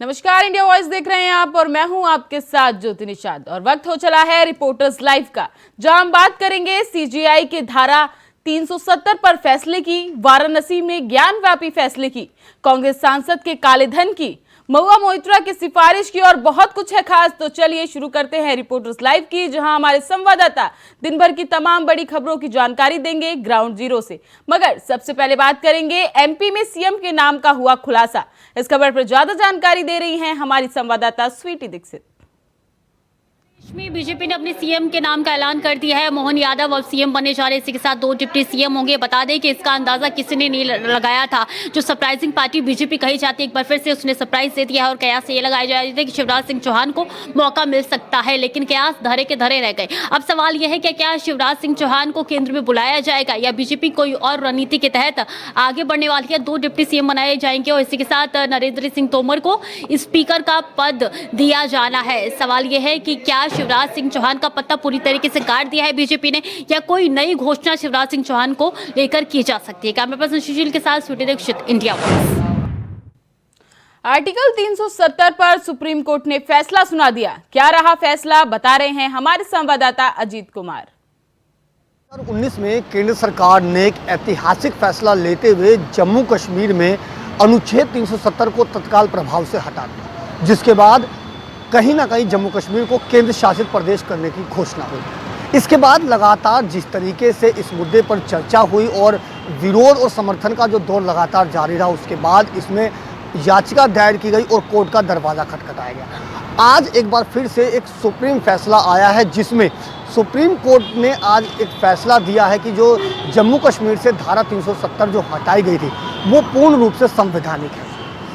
नमस्कार, India voice देख रहे हैं आप और मैं हूं आपके साथ ज्योति निषाद। और वक्त हो चला है रिपोर्टर्स लाइव का, जहां हम बात करेंगे सीजेआई के धारा 370 पर फैसले की, वाराणसी में ज्ञानव्यापी फैसले की, कांग्रेस सांसद के काले धन की, महुआ मोइत्रा की सिफारिश की और बहुत कुछ है खास। तो चलिए शुरू करते हैं रिपोर्टर्स लाइव की, जहां हमारे संवाददाता दिन भर की तमाम बड़ी खबरों की जानकारी देंगे ग्राउंड जीरो से। मगर सबसे पहले बात करेंगे एमपी में सीएम के नाम का हुआ खुलासा। इस खबर पर ज्यादा जानकारी दे रही हैं हमारी संवाददाता स्वीटी दीक्षित। में बीजेपी ने अपने सीएम के नाम का ऐलान कर दिया है। मोहन यादव अब सीएम बनने जा रहे हैं। इसी के साथ 2 डिप्टी सीएम होंगे। बता दें कि इसका अंदाजा किसी ने नहीं लगाया था। जो सरप्राइजिंग पार्टी बीजेपी कही जाती है, एक बार फिर से उसने सरप्राइज दे दिया है और कयास ये लगाया जा रहा है कि शिवराज सिंह चौहान को मौका मिल सकता है, लेकिन कयास धरे के धरे रह गए। अब सवाल यह है कि क्या शिवराज सिंह चौहान को केंद्र में बुलाया जाएगा या बीजेपी कोई और रणनीति के तहत आगे बढ़ने वाली है। 2 डिप्टी सीएम बनाए जाएंगे और इसी के साथ नरेंद्र सिंह तोमर को स्पीकर का पद दिया जाना है। सवाल यह है कि क्या शिवराज सिंह चौहान का पत्ता पूरी तरीके से काट दिया है बीजेपी ने, या कोई नई घोषणा शिवराज सिंह चौहान को लेकर की जा सकती है। कैमरा पर्सन सुशील के साथ Sweety Dikshit, India voice. Article 370 पर सुप्रीम कोर्ट ने फैसला सुना दिया। क्या रहा फैसला, बता रहे हैं हमारे संवाददाता अजीत कुमार। 2019 में केंद्र सरकार ने एक ऐतिहासिक फैसला लेते हुए जम्मू कश्मीर में अनुच्छेद 370 को तत्काल प्रभाव से हटा दिया, जिसके बाद कहीं ना कहीं जम्मू कश्मीर को केंद्र शासित प्रदेश करने की घोषणा हुई। इसके बाद लगातार जिस तरीके से इस मुद्दे पर चर्चा हुई और विरोध और समर्थन का जो दौर लगातार जारी रहा, उसके बाद इसमें याचिका दायर की गई और कोर्ट का दरवाज़ा खटखटाया गया। आज एक बार फिर से एक सुप्रीम फैसला आया है, जिसमें सुप्रीम कोर्ट ने आज एक फैसला दिया है कि जो जम्मू कश्मीर से धारा 370 जो हटाई गई थी वो पूर्ण रूप से संवैधानिक है।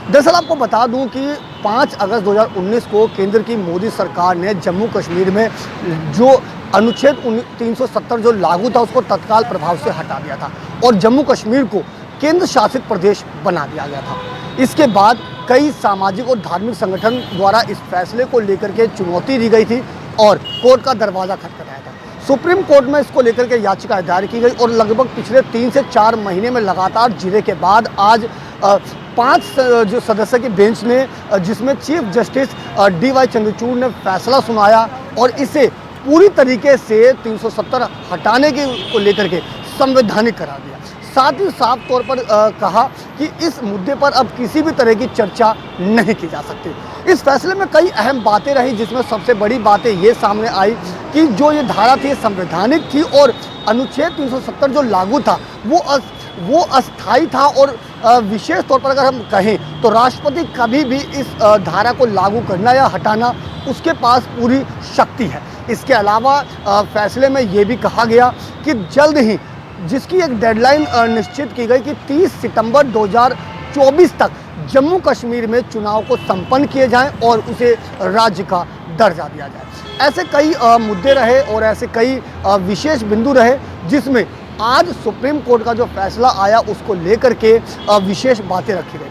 दरअसल आपको बता दूं कि 5 अगस्त 2019 को केंद्र की मोदी सरकार ने जम्मू कश्मीर में जो अनुच्छेद 370 जो लागू था उसको तत्काल प्रभाव से हटा दिया था और जम्मू कश्मीर को केंद्र शासित प्रदेश बना दिया गया था। इसके बाद कई सामाजिक और धार्मिक संगठन द्वारा इस फैसले को लेकर के चुनौती दी गई थी और कोर्ट का दरवाज़ा खटखटाया था। सुप्रीम कोर्ट में इसको लेकर के याचिका दायर की गई और लगभग पिछले 3 से 4 महीने में लगातार जिरे के बाद आज 5 जो सदस्य की बेंच ने, जिसमें चीफ जस्टिस DY चंद्रचूड़ ने फैसला सुनाया और इसे पूरी तरीके से 370 हटाने के को लेकर के संवैधानिक करार दिया। साथ ही साफ तौर पर कहा कि इस मुद्दे पर अब किसी भी तरह की चर्चा नहीं की जा सकती। इस फैसले में कई अहम बातें रही, जिसमें सबसे बड़ी बातें ये सामने आई कि जो ये धारा थी संवैधानिक थी और अनुच्छेद 370 जो लागू था वो अस्थायी था और विशेष तौर पर अगर हम कहें तो राष्ट्रपति कभी भी इस धारा को लागू करना या हटाना उसके पास पूरी शक्ति है। इसके अलावा फैसले में ये भी कहा गया कि जल्द ही, जिसकी एक डेडलाइन निश्चित की गई कि 30 सितंबर 2024 तक जम्मू कश्मीर में चुनाव को संपन्न किए जाएं और उसे राज्य का दर्जा दिया जाए। ऐसे कई मुद्दे रहे और ऐसे कई विशेष बिंदु रहे, जिसमें आज सुप्रीम कोर्ट का जो फैसला आया उसको लेकर के विशेष बातें रखी गई।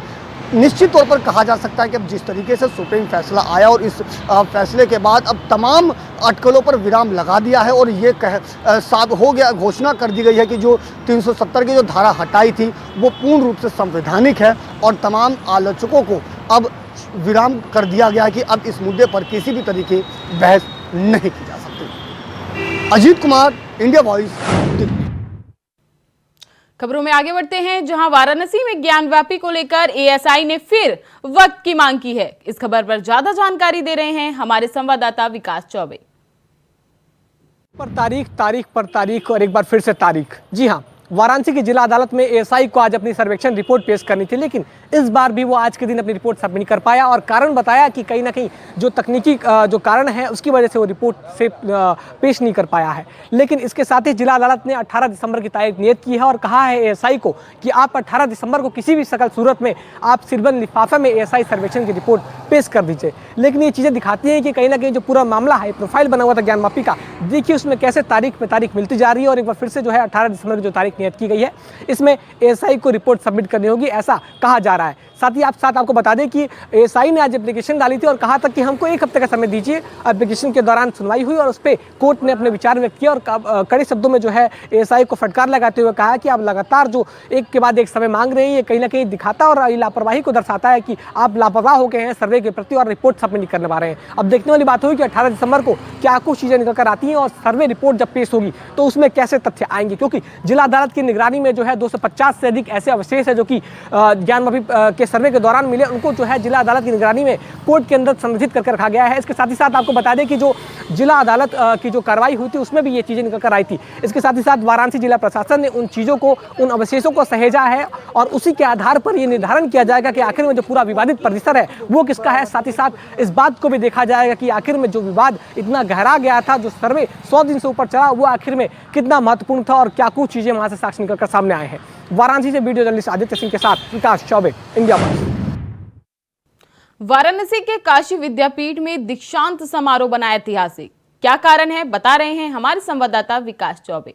निश्चित तौर पर कहा जा सकता है कि अब जिस तरीके से सुप्रीम फैसला आया और इस फैसले के बाद अब तमाम अटकलों पर विराम लगा दिया है और ये साफ हो गया, घोषणा कर दी गई है कि जो 370 की जो धारा हटाई थी वो पूर्ण रूप से संवैधानिक है और तमाम आलोचकों को अब विराम कर दिया गया है कि अब इस मुद्दे पर किसी भी तरीके बहस नहीं की जा सकती। Ajit Kumar, India voice. खबरों में आगे बढ़ते हैं, जहां वाराणसी में ज्ञानव्यापी को लेकर एएसआई ने फिर वक्त की मांग की है। इस खबर पर ज्यादा जानकारी दे रहे हैं हमारे संवाददाता विकास चौबे। पर तारीख पर तारीख और एक बार फिर से तारीख। जी हाँ, वाराणसी की जिला अदालत में एएसआई को आज अपनी सर्वेक्षण रिपोर्ट पेश करनी थी, लेकिन इस बार भी वो आज के दिन अपनी रिपोर्ट सबमिट नहीं कर पाया और कारण बताया कि कहीं ना कहीं जो तकनीकी जो कारण है उसकी वजह से वो रिपोर्ट से पेश नहीं कर पाया है। लेकिन इसके साथ ही जिला अदालत ने 18 दिसंबर की तारीख नियत की है और कहा है एएसआई को कि आप 18 दिसंबर को किसी भी सकल सूरत में आप सिरबंद लिफाफे में एएसआई सर्वेक्षण की रिपोर्ट पेश कर दीजिए। लेकिन ये चीज़ें दिखाती हैं कि कहीं ना कहीं जो पूरा मामला है, प्रोफाइल बना हुआ था ज्ञानव्यापी का, देखिए उसमें कैसे तारीख पे तारीख मिलती जा रही है और एक बार फिर से जो है 18 दिसंबर की जो तारीख नियत की गई है इसमें एएसआई को रिपोर्ट सबमिट करनी होगी, ऐसा कहा जा रहा है। साथ ही आपको बता दें कि एएसआई ने आज एप्लीकेशन डाली थी और कहा था कि हमको 1 हफ्ते का समय दीजिए। एप्लीकेशन के दौरान सुनवाई हुई और उस पर कोर्ट ने अपने विचार व्यक्त किया और कड़े शब्दों में जो है एएसआई को फटकार लगाते हुए कहा कि आप लगातार जो एक के बाद एक समय मांग रहे हैं, ये कहीं ना कहीं दिखाता और लापरवाही को दर्शाता है कि आप लापरवाह हो गए हैं सर्वे के प्रति और रिपोर्ट सबमिट नहीं करने पा रहे हैं। अब देखने वाली बात होगी कि 18 दिसंबर को क्या कुछ चीजें निकल कर आती हैं और सर्वे रिपोर्ट जब पेश होगी तो उसमें कैसे तथ्य आएंगे, क्योंकि जिला अदालत की निगरानी में जो है 250 से अधिक ऐसे अवशेष है जो कि ज्ञानवापी के सर्वे के दौरान मिले, उनको जो है जिला अदालत की निगरानी में कोर्ट के अंदर संरक्षित करके रखा गया है। इसके साथ ही साथ आपको बता दें कि जो जिला अदालत की जो कार्रवाई हुई थी उसमें भी ये चीजें निकल कर आई थी। इसके साथ ही साथ वाराणसी जिला प्रशासन ने उन चीजों को, उन अवशेषों को सहेजा है और उसी के आधार पर यह निर्धारण किया जाएगा कि आखिर में जो पूरा विवादित परिसर है वो किसका है। साथ ही साथ इस बात को भी देखा जाएगा कि आखिर में जो विवाद इतना गहरा गया था, जो सर्वे 100 दिन से ऊपर चला, वो आखिर में कितना महत्वपूर्ण था और क्या कुछ चीजें वहां से साक्ष्य निकलकर सामने आए हैं। वाराणसी से वीडियो जर्नलिस्ट आदित्य सिंह के साथ विकास चौबे, इंडिया वॉइस। वाराणसी के काशी विद्यापीठ में दीक्षांत समारोह बना ऐतिहासिक, क्या कारण है बता रहे हैं हमारे संवाददाता विकास चौबे।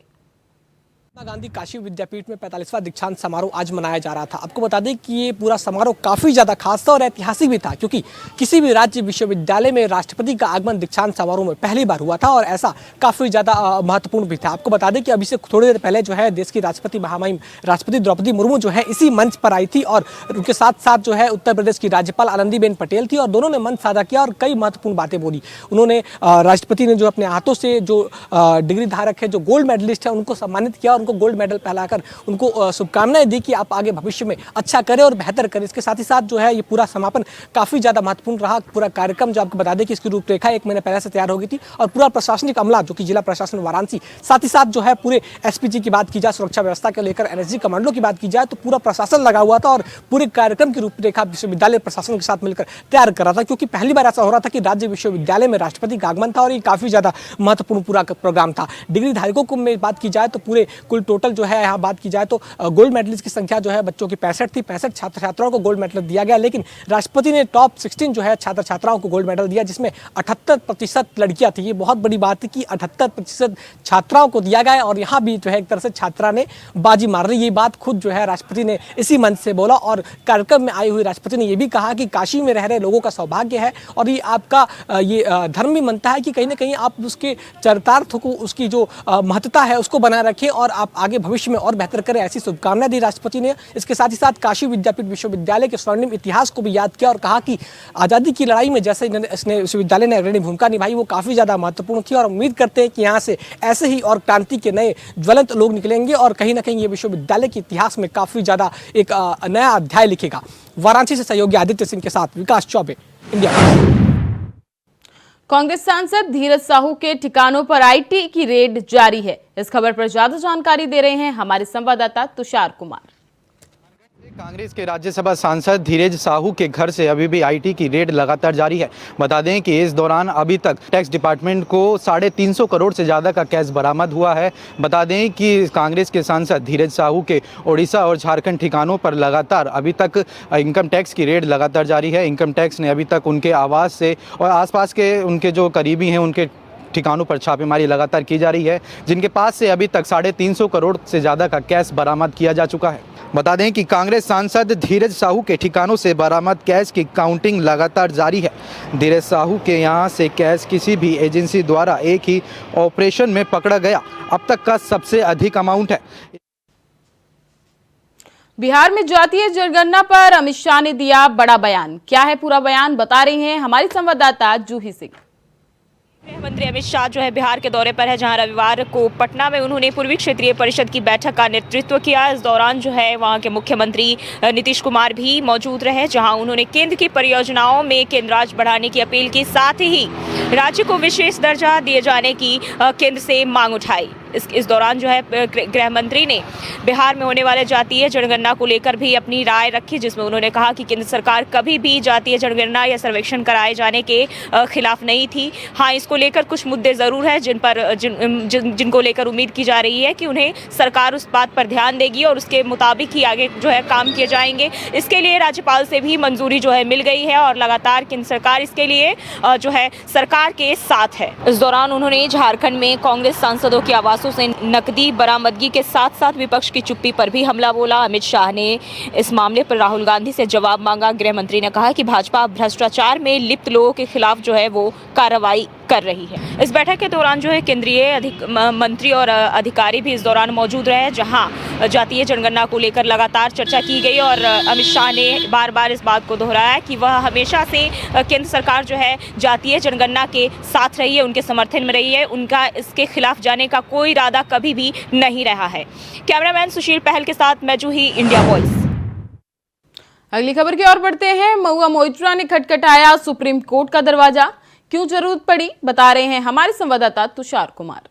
महात्मा गांधी काशी विद्यापीठ में 45वां दीक्षांत समारोह आज मनाया जा रहा था। आपको बता दें कि ये पूरा समारोह काफ़ी ज़्यादा खास था और ऐतिहासिक भी था, क्योंकि किसी भी राज्य विश्वविद्यालय में राष्ट्रपति का आगमन दीक्षांत समारोह में पहली बार हुआ था और ऐसा काफ़ी ज़्यादा महत्वपूर्ण भी था। आपको बता दें कि अभी से थोड़ी देर पहले जो है देश की राष्ट्रपति महामहिम राष्ट्रपति द्रौपदी मुर्मू जो है इसी मंच पर आई थी और उनके साथ साथ जो है उत्तर प्रदेश की राज्यपाल आनंदीबेन पटेल थी और दोनों ने मंच साझा किया और कई महत्वपूर्ण बातें बोली। उन्होंने राष्ट्रपति ने जो अपने हाथों से जो डिग्री धारक है, जो गोल्ड मेडलिस्ट है, उनको सम्मानित किया और उनको गोल्ड मेडल पहनाकर उनको शुभकामनाएं दी कि आप आगे भविष्य में अच्छा करें और बेहतर करें। इसके साथ ही साथ जो है ये पूरा समापन काफ़ी ज़्यादा महत्वपूर्ण रहा। पूरा कार्यक्रम जो आपको बता दें कि इसकी रूपरेखा 1 महीने पहले से तैयार हो गई थी और पूरा प्रशासनिक अमला जो कि जिला प्रशासन वाराणसी, साथ ही साथ जो है पूरे एसपीजी की बात की जाए, सुरक्षा व्यवस्था को लेकर एनएसजी कमांडो की बात की जाए तो पूरा प्रशासन लगा हुआ था और पूरे कार्यक्रम की रूपरेखा विश्वविद्यालय प्रशासन के साथ मिलकर तैयार कर रहा था, क्योंकि पहली बार ऐसा हो रहा था कि राज्य विश्वविद्यालय में राष्ट्रपति का आगमन था और ये काफ़ी ज़्यादा महत्वपूर्ण पूरा प्रोग्राम था। डिग्री धारकों को में बात की जाए तो पूरे कुल टोटल जो है यहाँ बात की जाए तो गोल्ड मेडलिस्ट की संख्या जो है बच्चों की 65 थी। 65 छात्र छात्राओं को गोल्ड मेडल दिया गया, लेकिन राष्ट्रपति ने टॉप 16 जो है छात्र छात्राओं को गोल्ड मेडल दिया, जिसमें 78% लड़कियां थी। ये बहुत बड़ी बात है कि 78% छात्राओं को दिया गया और यहाँ भी जो है एक तरह से छात्रा ने बाजी मार ली। ये बात खुद जो है राष्ट्रपति ने इसी मंच से बोला और कार्यक्रम में आई हुई राष्ट्रपति ने यह भी कहा कि काशी में रह रहे लोगों का सौभाग्य है और ये आपका ये धर्म भी मानता है कि कहीं ना कहीं आप उसके चरितार्थ को, उसकी जो महत्ता है उसको बनाए रखें और आप आगे भविष्य में और बेहतर करें, ऐसी शुभकामनाएं दी राष्ट्रपति ने। इसके साथ ही साथ काशी विद्यापीठ विश्वविद्यालय के स्वर्णिम इतिहास को भी याद किया और कहा कि आज़ादी की लड़ाई में जैसे इसने विश्वविद्यालय ने अग्रणी भूमिका निभाई वो काफ़ी ज़्यादा महत्वपूर्ण थी और उम्मीद करते हैं कि यहाँ से ऐसे ही और क्रांति के नए ज्वलंत लोग निकलेंगे और कहीं ना कहीं ये विश्वविद्यालय के इतिहास में काफ़ी ज़्यादा एक नया अध्याय लिखेगा। वाराणसी से सहयोगी आदित्य सिंह के साथ विकास चौबे, इंडिया। कांग्रेस सांसद धीरज साहू के ठिकानों पर आईटी की रेड जारी है। इस खबर पर ज्यादा जानकारी दे रहे हैं हमारे संवाददाता तुषार कुमार। कांग्रेस के राज्यसभा सांसद धीरज साहू के घर से अभी भी आईटी की रेड लगातार जारी है। बता दें कि इस दौरान अभी तक टैक्स डिपार्टमेंट को 350 करोड़ से ज़्यादा का कैश बरामद हुआ है। बता दें कि कांग्रेस के सांसद धीरज साहू के ओडिशा और झारखंड ठिकानों पर लगातार अभी तक इनकम टैक्स की रेड लगातार जारी है। इनकम टैक्स ने अभी तक उनके आवास से और आसपास के उनके जो करीबी हैं उनके ठिकानों पर छापेमारी लगातार की जा रही है, जिनके पास से अभी तक 350 करोड़ से ज़्यादा का कैश बरामद किया जा चुका है। बता दें कि कांग्रेस सांसद धीरज साहू के ठिकानों से बरामद कैश की काउंटिंग लगातार जारी है। धीरज साहू के यहां से कैश किसी भी एजेंसी द्वारा एक ही ऑपरेशन में पकड़ा गया अब तक का सबसे अधिक अमाउंट है। बिहार में जातीय जनगणना पर अमित शाह ने दिया बड़ा बयान। क्या है पूरा बयान, बता रही हैं हमारी संवाददाता जूही सिंह। गृह मंत्री अमित शाह जो है बिहार के दौरे पर है, जहां रविवार को पटना में उन्होंने पूर्वी क्षेत्रीय परिषद की बैठक का नेतृत्व किया। इस दौरान जो है वहां के मुख्यमंत्री नीतीश कुमार भी मौजूद रहे, जहां उन्होंने केंद्र की परियोजनाओं में केंद्र राज बढ़ाने की अपील की, साथ ही राज्य को विशेष दर्जा दिए जाने की केंद्र से मांग उठाई। इस दौरान जो है गृह मंत्री ने बिहार में होने वाले जातीय जनगणना को लेकर भी अपनी राय रखी, जिसमें उन्होंने कहा कि केंद्र सरकार कभी भी जातीय जनगणना या सर्वेक्षण कराए जाने के खिलाफ नहीं थी। हाँ, इसको लेकर कुछ मुद्दे ज़रूर हैं जिनको लेकर उम्मीद की जा रही है कि उन्हें सरकार उस बात पर ध्यान देगी और उसके मुताबिक ही आगे जो है काम किए जाएंगे। इसके लिए राज्यपाल से भी मंजूरी जो है मिल गई है और लगातार केंद्र सरकार इसके लिए जो है सरकार के साथ है। इस दौरान उन्होंने झारखंड में कांग्रेस सांसदों की आवाज पासों से नकदी बरामदगी के साथ साथ विपक्ष की चुप्पी पर भी हमला बोला। अमित शाह ने इस मामले पर राहुल गांधी से जवाब मांगा। गृह मंत्री ने कहा कि भाजपा भ्रष्टाचार में लिप्त लोगों के खिलाफ जो है वो कार्रवाई कर रही है। इस बैठक के दौरान जो है केंद्रीय मंत्री और अधिकारी भी इस दौरान मौजूद रहे, जहां जातीय जनगणना को लेकर लगातार चर्चा की गई और अमित शाह ने बार बार इस बात को दोहराया कि वह हमेशा से केंद्र सरकार जो है जातीय जनगणना के साथ रही है, उनके समर्थन में रही है, उनका इसके खिलाफ जाने का कोई इरादा कभी भी नहीं रहा है। कैमरामैन सुशील पहल के साथ मैं जूही, इंडिया वॉइस। अगली खबर की ओर बढ़ते हैं। महुआ मोइत्रा ने खटखटाया सुप्रीम कोर्ट का दरवाजा, क्यों जरूरत पड़ी, बता रहे हैं हमारे संवाददाता तुषार कुमार।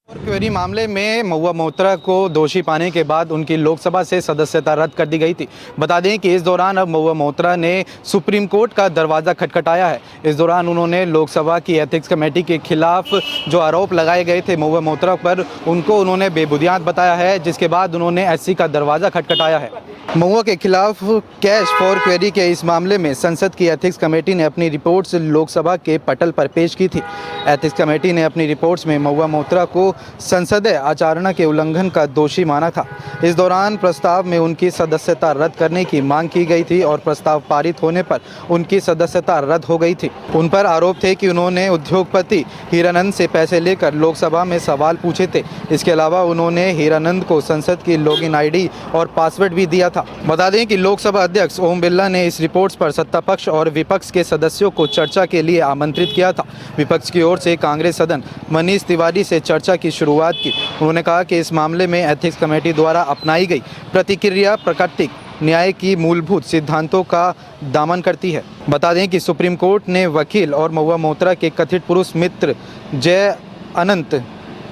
क्वेरी मामले में महुआ मोइत्रा को दोषी पाने के बाद उनकी लोकसभा से सदस्यता रद्द कर दी गई थी। बता दें कि इस दौरान अब महुआ मोइत्रा ने सुप्रीम कोर्ट का दरवाज़ा खटखटाया है। इस दौरान उन्होंने लोकसभा की एथिक्स कमेटी के खिलाफ जो आरोप लगाए गए थे महुआ मोइत्रा पर, उनको उन्होंने बेबुनियाद बताया है, जिसके बाद उन्होंने एससी का दरवाज़ा खटखटाया है। महुआ के खिलाफ कैश फॉर क्वेरी के इस मामले में संसद की एथिक्स कमेटी ने अपनी रिपोर्ट्स लोकसभा के पटल पर पेश की थी। एथिक्स कमेटी ने अपनी रिपोर्ट्स में महुआ मोइत्रा को संसदीय आचरण के उल्लंघन का दोषी माना था। इस दौरान प्रस्ताव में उनकी सदस्यता रद्द करने की मांग की गई थी और प्रस्ताव पारित होने पर उनकी सदस्यता रद्द हो गई थी। उन पर आरोप थे कि उन्होंने उद्योगपति हीरानंद से पैसे लेकर लोकसभा में सवाल पूछे थे। इसके अलावा उन्होंने हीरानंद को संसद की लॉगिन आईडी और पासवर्ड भी दिया था। बता दें कि लोकसभा अध्यक्ष ओम बिरला ने इस रिपोर्ट्स पर सत्ता पक्ष और विपक्ष के सदस्यों को चर्चा के लिए आमंत्रित किया था। विपक्ष की ओर से कांग्रेस सदन मनीष तिवारी से चर्चा की शुरुआत की। उन्होंने कहा कि इस मामले में एथिक्स कमेटी द्वारा अपनाई गई प्रतिक्रिया प्राकृतिक न्याय की मूलभूत सिद्धांतों का दामन करती है। बता दें कि सुप्रीम कोर्ट ने वकील और महुआ मोइत्रा के कथित पुरुष मित्र जय अनंत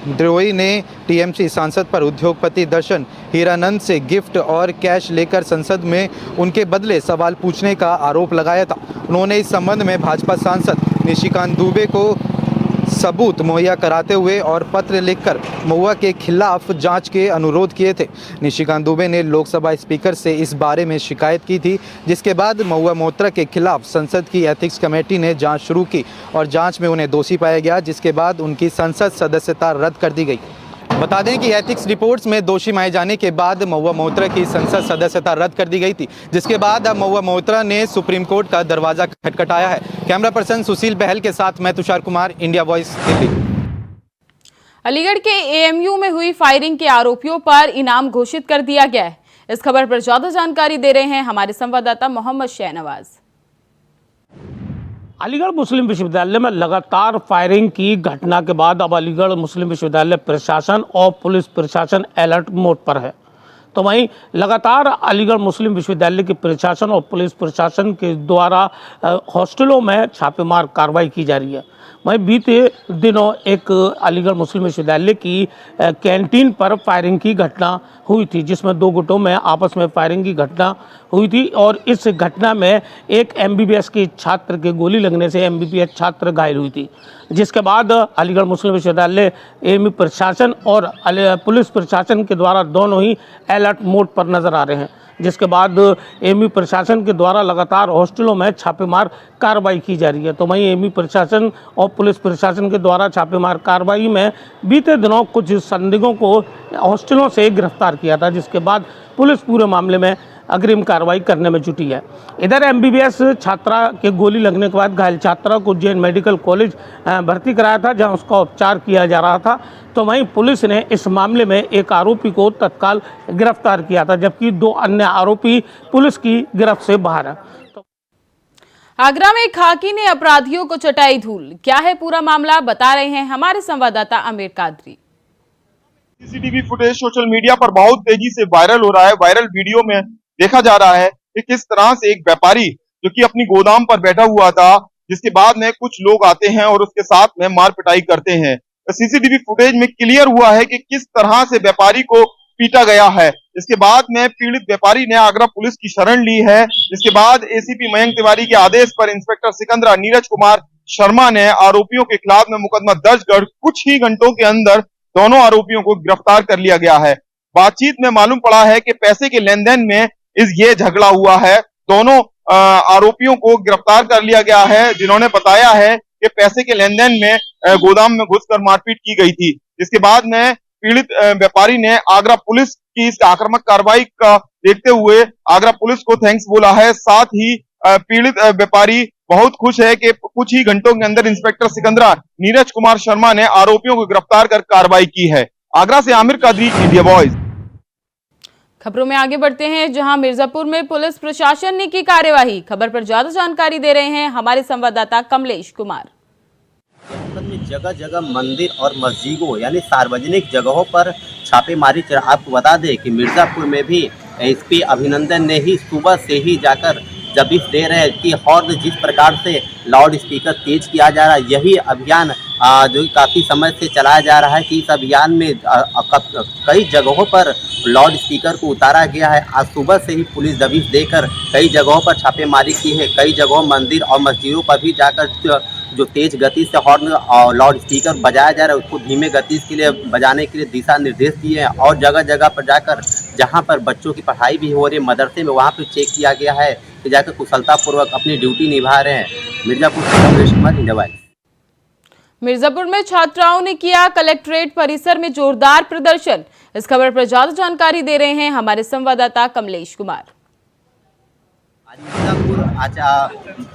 द्रोही ने टीएमसी सांसद पर उद्योगपति दर्शन हीरानंद से गिफ्ट और कैश लेकर संसद में उनके बदले सवाल पूछने का आरोप लगाया था। उन्होंने इस संबंध में भाजपा सांसद निशिकांत दुबे को सबूत मुहैया कराते हुए और पत्र लिखकर महुआ के खिलाफ जांच के अनुरोध किए थे। निशिकांत दुबे ने लोकसभा स्पीकर से इस बारे में शिकायत की थी, जिसके बाद महुआ मोइत्रा के खिलाफ संसद की एथिक्स कमेटी ने जांच शुरू की और जांच में उन्हें दोषी पाया गया, जिसके बाद उनकी संसद सदस्यता रद्द कर दी गई। बता दें कि एथिक्स रिपोर्ट्स में दोषी पाए जाने के बाद महुआ मोइत्रा की संसद सदस्यता रद्द कर दी गई थी, जिसके बाद अब महुआ मोइत्रा ने सुप्रीम कोर्ट का दरवाजा खटखटाया है। कैमरा पर्सन सुशील बहल के साथ मैं तुषार कुमार, इंडिया वॉइस, दिल्ली। अलीगढ़ के एएमयू में हुई फायरिंग के आरोपियों पर इनाम घोषित कर दिया गया है। इस खबर पर ज्यादा जानकारी दे रहे हैं हमारे संवाददाता मोहम्मद शहनवाज। अलीगढ़ मुस्लिम विश्वविद्यालय में लगातार फायरिंग की घटना के बाद अब अलीगढ़ मुस्लिम विश्वविद्यालय प्रशासन और पुलिस प्रशासन अलर्ट मोड पर है। तो वहीं लगातार अलीगढ़ मुस्लिम विश्वविद्यालय के प्रशासन और पुलिस प्रशासन के द्वारा हॉस्टलों में छापेमार कार्रवाई की जा रही है। वहीं बीते दिनों एक अलीगढ़ मुस्लिम विश्वविद्यालय की कैंटीन पर फायरिंग की घटना हुई थी, जिसमें दो गुटों में आपस में फायरिंग की घटना हुई थी और इस घटना में एक एमबीबीएस के छात्र के गोली लगने से एमबीबीएस छात्र घायल हुई थी, जिसके बाद अलीगढ़ मुस्लिम विश्वविद्यालय एएमयू प्रशासन और पुलिस प्रशासन के द्वारा दोनों ही अलर्ट मोड पर नजर आ रहे हैं। जिसके बाद एएमयू प्रशासन के द्वारा लगातार हॉस्टलों में छापेमार कार्रवाई की जा रही है। तो वहीं एएमयू प्रशासन और पुलिस प्रशासन के द्वारा छापेमार कार्रवाई में बीते दिनों कुछ संदिग्धों को हॉस्टलों से गिरफ्तार किया था, जिसके बाद पुलिस पूरे मामले में अग्रिम कार्रवाई करने में जुटी है। इधर एमबीबीएस छात्रा के गोली लगने के बाद घायल छात्रा को जैन मेडिकल कॉलेज भर्ती कराया था, जहां उसका उपचार किया जा रहा था। तो वहीं पुलिस ने इस मामले में एक आरोपी को तत्काल गिरफ्तार किया था, जबकि दो अन्य आरोपी पुलिस की गिरफ्त से बाहर है। आगरा में खाकी ने अपराधियों को चटाई धूल, क्या है पूरा मामला, बता रहे हैं हमारे संवाददाता Aamir Qadri. CCTV footage social media पर बहुत तेजी से वायरल हो रहा है। वायरल वीडियो में देखा जा रहा है कि किस तरह से एक व्यापारी जो कि अपनी गोदाम पर बैठा हुआ था, जिसके बाद में कुछ लोग आते हैं और उसके साथ में मार पिटाई करते हैं। सीसीटीवी फुटेज में क्लियर हुआ है कि किस तरह से व्यापारी को पीटा गया है। इसके बाद में पीड़ित व्यापारी ने आगरा पुलिस की शरण ली है। इसके बाद एसीपी मयंक तिवारी के आदेश पर इंस्पेक्टर सिकंदरा नीरज कुमार शर्मा ने आरोपियों के खिलाफ में मुकदमा दर्ज कर कुछ ही घंटों के अंदर दोनों आरोपियों को गिरफ्तार कर लिया गया है। बातचीत में मालूम पड़ा है कि पैसे के लेन देन में ये झगड़ा हुआ है। दोनों आरोपियों को गिरफ्तार कर लिया गया है, जिन्होंने बताया है कि पैसे के लेन देन में गोदाम में घुसकर मारपीट की गई थी। जिसके बाद में पीड़ित व्यापारी ने आगरा पुलिस की इस आक्रामक कार्रवाई का देखते हुए आगरा पुलिस को थैंक्स बोला है। साथ ही पीड़ित व्यापारी बहुत खुश है कि कुछ ही घंटों के अंदर इंस्पेक्टर सिकंदरा नीरज कुमार शर्मा ने आरोपियों को गिरफ्तार कर कार्रवाई की है। आगरा से आमिर कादरी, इंडिया वॉइस। खबरों में आगे बढ़ते हैं, जहां मिर्जापुर में पुलिस प्रशासन ने की कार्यवाही। खबर पर ज्यादा जानकारी दे रहे हैं हमारे संवाददाता कमलेश कुमार। में जगह जगह मंदिर और मस्जिदों यानी सार्वजनिक जगहों पर छापेमारी आपको बता दें कि मिर्जापुर में भी एसपी अभिनंदन ने ही सुबह से ही जाकर जबीस दे रहे हैं कि हॉर्न जिस प्रकार से लाउड स्पीकर तेज किया जा रहा है, यही अभियान जो काफ़ी समय से चलाया जा रहा है कि इस अभियान में कई जगहों पर लाउड स्पीकर को उतारा गया है। आज सुबह से ही पुलिस दबीस देकर कई जगहों पर छापेमारी की है। कई जगहों मंदिर और मस्जिदों पर भी जाकर जो तेज गति से हॉर्न और लाउड स्पीकर बजाया जा रहा है उसको धीमे गति के लिए बजाने के लिए दिशा निर्देश दिए हैं। और जगह जगह पर जाकर जहां पर बच्चों की पढ़ाई भी हो रही है मदरसे में, वहां पर चेक किया गया है कि जाकर कुशलतापूर्वक अपनी ड्यूटी निभा रहे हैं। मिर्जापुर से कमलेश कुमार, इंडिया वॉइस। मिर्जापुर में छात्राओं ने किया कलेक्ट्रेट परिसर में जोरदार प्रदर्शन। इस खबर पर ज्यादा जानकारी दे रहे हैं हमारे संवाददाता कमलेश कुमार। मिर्जापुर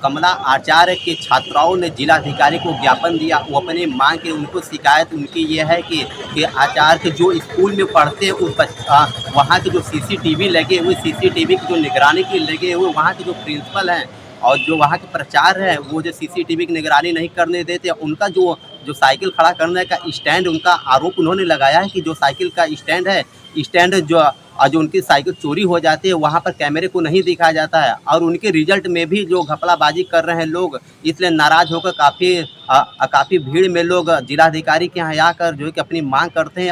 कमला आचार्य के छात्राओं ने जिलाधिकारी को ज्ञापन दिया। वो अपने मांग के उनको शिकायत उनकी ये है कि आचार्य के जो स्कूल में पढ़ते हैं उस वहाँ के जो सीसीटीवी लगे हुए, सीसीटीवी की जो निगरानी के लगे हुए वहाँ के जो प्रिंसिपल हैं और जो वहाँ के प्राचार्य हैं वो जो सीसीटीवी की निगरानी नहीं करने देते। उनका जो साइकिल खड़ा करने का स्टैंड, उनका आरोप उन्होंने लगाया है कि जो साइकिल का स्टैंड है, स्टैंड जो उनकी साइकिल चोरी हो जाती है वहाँ पर कैमरे को नहीं दिखाया जाता है। और उनके रिजल्ट में भी जो घपलाबाजी कर रहे हैं लोग, इसलिए नाराज होकर काफ़ी भीड़ में लोग जिलाधिकारी के यहाँ आकर जो है कि अपनी मांग करते हैं।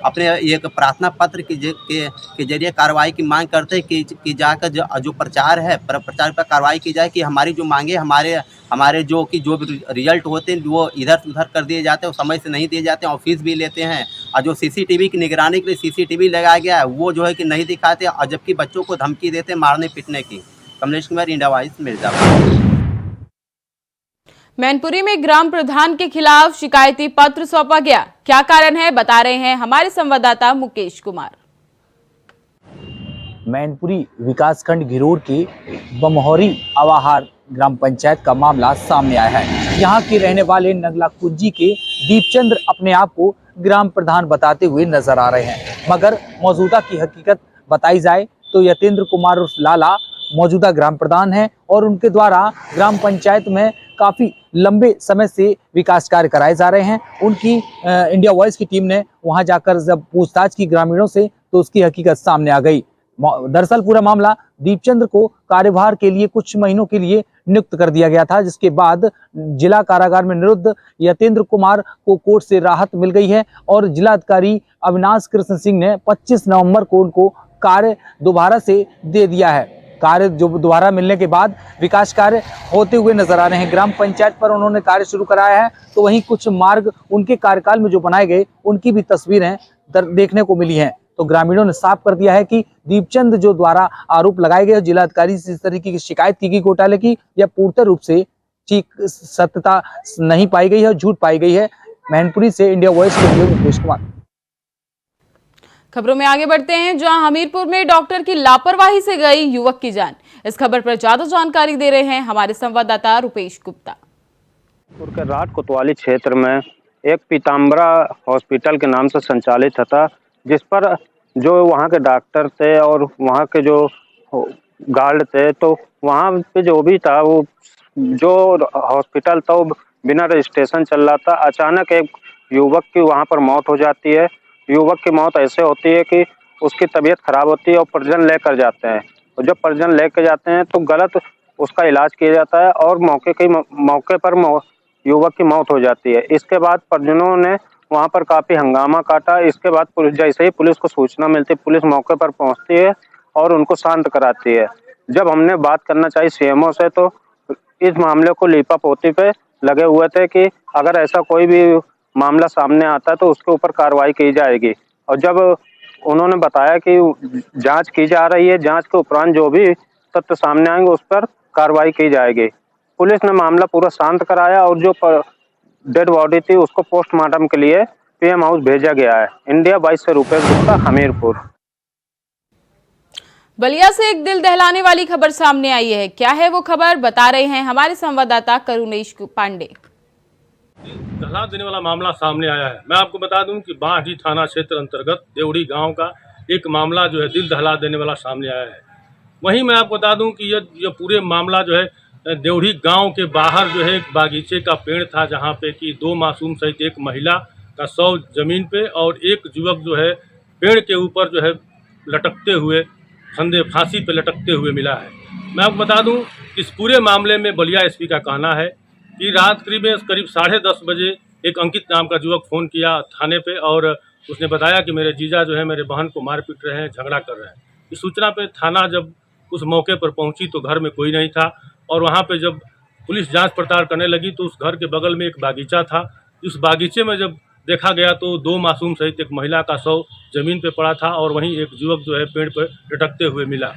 अपने एक प्रार्थना पत्र के जरिए कार्रवाई की मांग करते हैं कि जाकर जो प्रचार है प्रचार पर कार्रवाई की जाए कि हमारी जो मांगे हमारे जो रिजल्ट होते हैं वो इधर से उधर कर दिए जाते हैं, समय से नहीं दिए जाते हैं और फीस भी लेते हैं। और जो सीसीटीवी की निगरानी के लिए सीसीटीवी लगाया गया है वो जो है कि नहीं दिखाते और जबकि बच्चों को धमकी देते हैं मारने पीटने की। Kamlesh Kumar, India voice, Mirzapur. मैनपुरी में ग्राम प्रधान के खिलाफ शिकायती पत्र सौंपा गया। क्या कारण है, बता रहे हैं हमारे संवाददाता मुकेश कुमार। मैनपुरी विकासखंड घिरोर के बमहौरी आवाहार ग्राम पंचायत का मामला सामने आया है। यहाँ के रहने वाले नगला कुंजी के दीपचंद्र अपने आप को ग्राम प्रधान बताते हुए नजर आ रहे हैं, मगर मौजूदा की हकीकत बताई जाए तो यतेंद्र कुमार उर्फ लाला मौजूदा ग्राम प्रधान हैं और उनके द्वारा ग्राम पंचायत में काफ़ी लंबे समय से विकास कार्य कराए जा रहे हैं। उनकी इंडिया वॉइस की टीम ने वहां जाकर जब पूछताछ की ग्रामीणों से तो उसकी हकीकत सामने आ गई। दरअसल पूरा मामला दीपचंद्र को कार्यभार के लिए कुछ महीनों के लिए नियुक्त कर दिया गया था, जिसके बाद जिला कारागार में निरुद्ध यतेंद्र कुमार को कोर्ट से राहत मिल गई है और जिलाधिकारी अविनाश कृष्ण सिंह ने 25 नवंबर को उनको कार्य दोबारा से दे दिया है। कार्य जो दोबारा मिलने के बाद विकास कार्य होते हुए नजर आ रहे हैं। ग्राम पंचायत पर उन्होंने कार्य शुरू कराया है, तो वहीं कुछ मार्ग उनके कार्यकाल में जो बनाए गए उनकी भी तस्वीरें देखने को मिली हैं। तो ग्रामीणों ने साफ कर दिया है कि दीपचंद जो द्वारा आरोप लगाए गए जिलाधिकारी से इस तरीके की शिकायत की गई घोटाले की, यह पूर्ण रूप से ठीक सत्यता नहीं पाई गई है, झूठ पाई गई है। मैनपुरी से इंडिया वॉइस के लिए मुकेश कुमार। खबरों में आगे बढ़ते हैं, जहां हमीरपुर में डॉक्टर की लापरवाही से गई युवक की जान। इस खबर पर ज्यादा जानकारी दे रहे हैं हमारे संवाददाता रुपेश गुप्ता। के राट कोतवाली क्षेत्र में एक पीताम्बरा हॉस्पिटल के नाम से संचालित था, जिस पर जो वहाँ के डॉक्टर थे और वहाँ के जो गार्ड थे, तो वहाँ पे जो भी था वो जो हॉस्पिटल था वो बिना रजिस्ट्रेशन चल रहा था। अचानक एक युवक की वहाँ पर मौत हो जाती है। युवक की मौत ऐसे होती है कि उसकी तबीयत खराब होती है और परिजन लेकर जाते हैं, और जब परिजन लेकर जाते हैं तो गलत उसका इलाज किया जाता है और मौके पर युवक की मौत हो जाती है। इसके बाद परिजनों ने वहाँ पर काफ़ी हंगामा काटा। इसके बाद जैसे ही पुलिस को सूचना मिलती है, पुलिस मौके पर पहुँचती है और उनको शांत कराती है। जब हमने बात करना चाहिए सीएमओ से, तो इस मामले को लीपापोती पे लगे हुए थे कि अगर ऐसा कोई भी मामला सामने आता है तो उसके ऊपर कार्रवाई की जाएगी। और जब उन्होंने बताया कि जांच की जा रही है, जांच के उपरांत जो भी तथ्य सामने आएंगे उस पर कार्रवाई की जाएगी। पुलिस ने मामला पूरा शांत कराया और जो डेड बॉडी थी उसको पोस्टमार्टम के लिए पीएम हाउस भेजा गया है। इंडिया 2200 रुपये, गुप्ता हमीरपुर। बलिया से एक दिल दहलाने वाली खबर सामने आई है। क्या है वो खबर, बता रहे हैं हमारे संवाददाता करुणेश पांडे। दहला देने वाला मामला सामने आया है। मैं आपको बता दूं कि बाढ़ी थाना क्षेत्र अंतर्गत देवड़ी गांव का एक मामला जो है दिल दहला देने वाला सामने आया है। वहीं मैं आपको बता दूं कि ये पूरे मामला जो है देवड़ी गांव के बाहर जो है एक बागीचे का पेड़ था, जहां पे कि 2 मासूम सहित एक महिला का शव जमीन पे और एक युवक जो है पेड़ के ऊपर जो है लटकते हुए फांसी पे लटकते हुए मिला है। मैं आपको बता दूं कि इस पूरे मामले में बलिया एसपी का कहना है कि रात करीब 10:30 बजे एक अंकित नाम का युवक फ़ोन किया थाने पे और उसने बताया कि मेरे जीजा जो है मेरे बहन को मार पीट रहे हैं, झगड़ा कर रहे हैं। इस सूचना पे थाना जब उस मौके पर पहुंची तो घर में कोई नहीं था और वहां पे जब पुलिस जांच पड़ताल करने लगी तो उस घर के बगल में एक बागीचा था। उस बागीचे में जब देखा गया तो 2 मासूम सहित एक महिला का शव जमीन पे पड़ा था और वहीं एक युवक जो है पेड़ पर लटकते हुए मिला।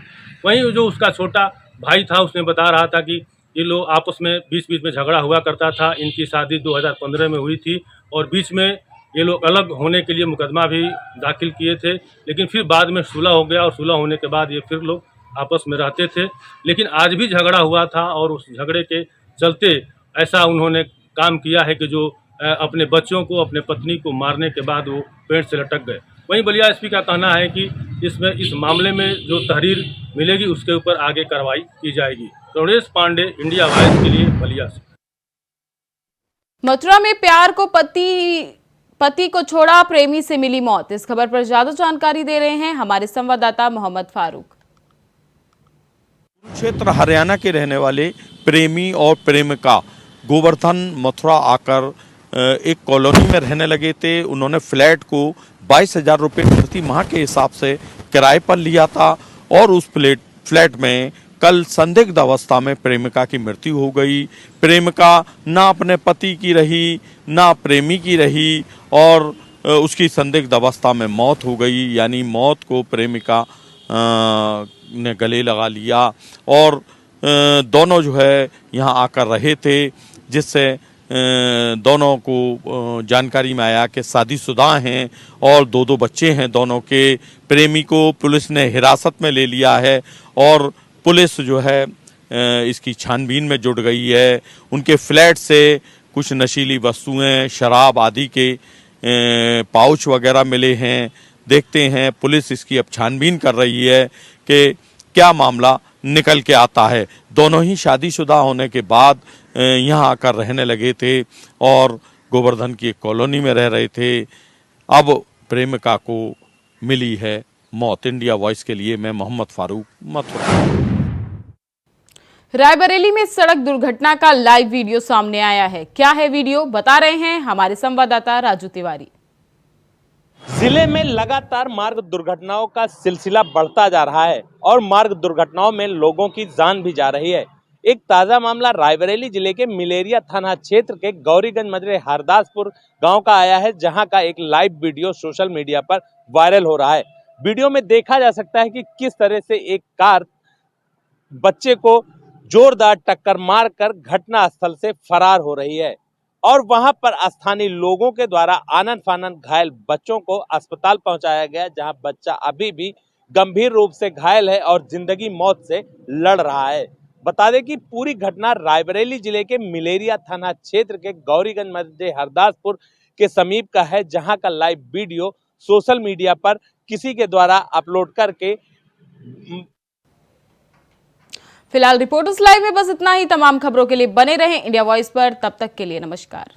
वहीं जो उसका छोटा भाई था उसने बता रहा था कि ये लोग आपस में बीच में झगड़ा हुआ करता था। इनकी शादी 2015 में हुई थी और बीच में ये लोग अलग होने के लिए मुकदमा भी दाखिल किए थे, लेकिन फिर बाद में सुलह हो गया और सुलह होने के बाद ये फिर लोग आपस में रहते थे। लेकिन आज भी झगड़ा हुआ था और उस झगड़े के चलते ऐसा उन्होंने काम किया है कि जो अपने बच्चों को, अपने पत्नी को मारने के बाद वो पेड़ से लटक गए। वहीं बलिया एसपी का कहना है कि इस मामले में जो तहरीर मिलेगी उसके ऊपर आगे कार्रवाई की जाएगी। करुणेश पांडे, इंडिया वॉइस के लिए बलिया से। मथुरा में प्यार को पति को छोड़ा, प्रेमी से मिली मौत। इस खबर पर ज्यादा जानकारी दे रहे हैं हमारे संवाददाता मोहम्मद फारूक। कुरुक्षेत्र हरियाणा के रहने वाले प्रेमी और प्रेमिका गोवर्धन मथुरा आकर एक कॉलोनी में रहने लगे थे। उन्होंने फ्लैट को 22,000 रुपये प्रति माह के हिसाब से किराए पर लिया था और उस फ्लैट में कल संदिग्ध अवस्था में प्रेमिका की मृत्यु हो गई। प्रेमिका ना अपने पति की रही ना प्रेमी की रही और उसकी संदिग्ध अवस्था में मौत हो गई। यानी मौत को प्रेमिका ने गले लगा लिया और दोनों जो है यहाँ आकर रहे थे, जिससे दोनों को जानकारी में आया कि शादीशुदा हैं और 2 बच्चे हैं दोनों के। प्रेमी को पुलिस ने हिरासत में ले लिया है और पुलिस जो है इसकी छानबीन में जुट गई है। उनके फ्लैट से कुछ नशीली वस्तुएं, शराब आदि के पाउच वगैरह मिले हैं। देखते हैं, पुलिस इसकी अब छानबीन कर रही है कि क्या मामला निकल के आता है। दोनों ही शादीशुदा होने के बाद यहाँ आकर रहने लगे थे और गोवर्धन की एक कॉलोनी में रह रहे थे। अब प्रेमिका को मिली है मौत। इंडिया वॉइस के लिए मैं मोहम्मद फारूक, मथुरा। रायबरेली में सड़क दुर्घटना का लाइव वीडियो सामने आया है। क्या है वीडियो, बता रहे हैं हमारे संवाददाता राजू तिवारी। जिले में लगातार मार्ग दुर्घटनाओं का सिलसिला बढ़ता जा रहा है और मार्ग दुर्घटनाओं में लोगों की जान भी जा रही है। एक ताजा मामला रायबरेली जिले के मिलेरिया थाना क्षेत्र के गौरीगंज मजरे हरदासपुर गांव का आया है, जहां का एक लाइव वीडियो सोशल मीडिया पर वायरल हो रहा है। वीडियो में देखा जा सकता है कि किस तरह से एक कार बच्चे को जोरदार टक्कर मारकर घटना स्थल से फरार हो रही है और वहां पर स्थानीय लोगों के द्वारा आनन फानन घायल बच्चों को अस्पताल पहुंचाया गया, जहां बच्चा अभी भी गंभीर रूप से घायल है और जिंदगी मौत से लड़ रहा है। बता दें कि पूरी घटना रायबरेली जिले के मिलेरिया थाना क्षेत्र के गौरीगंज मध्य हरदासपुर के समीप का है, जहां का लाइव वीडियो सोशल मीडिया पर किसी के द्वारा अपलोड करके। फिलहाल रिपोर्टर्स लाइव में बस इतना ही। तमाम खबरों के लिए बने रहें इंडिया वॉइस पर। तब तक के लिए नमस्कार।